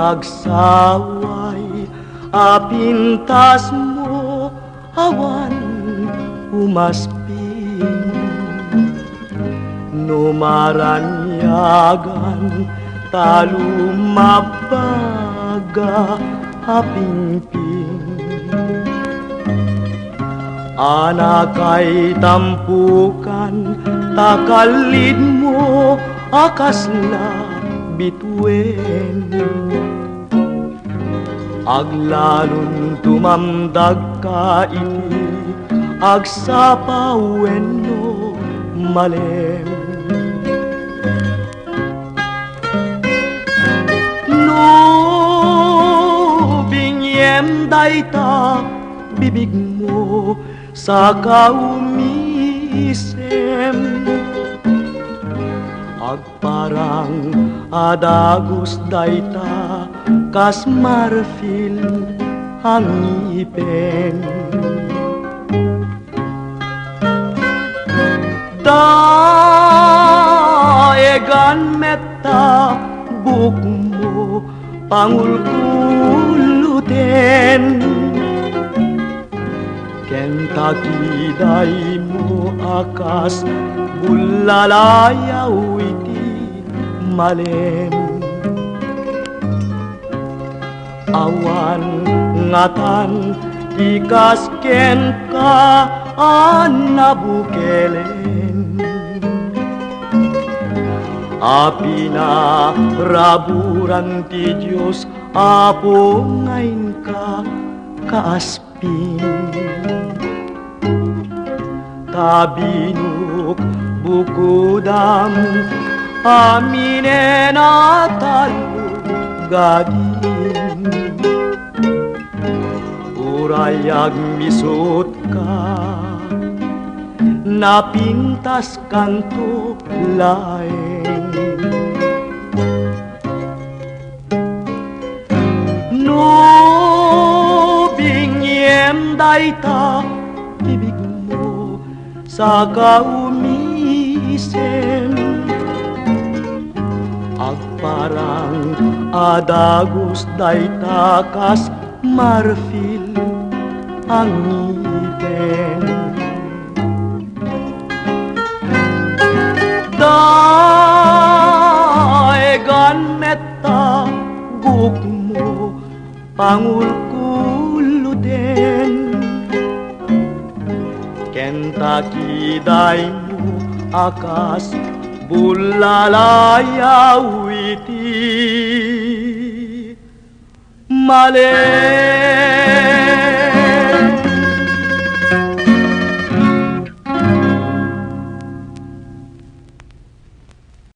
pagsaway, apintas mo awan umaspin. Numaranyagan talumabaga apingping. Anak ay tampukan, takalid mo akas na bituin. Aglalon tumamdag ka iti, agsapawen no malem. No binyem dayta bibig mo sa kaumisem, agparang adagos dayta kas marfil ang ngipin. Daegan metta buk mo pangulkuluten, Kentucky day mo akas bulalayaw iti malem. Awan ngatan ikas ken ka anabukelen, api na raburan ti Diyos apo ngayon ka kaaspin. Tabinuk bukudam aminen atalugagin, urayag misut ka napintas kanto laeng. No binyem dayta bibig mo sa kaumisem, agparang adagos dayta kas marfil ang ngipin. Daegan metta guk mo pangulkuluten, Kentucky day mo akas bulalayaw iti malem.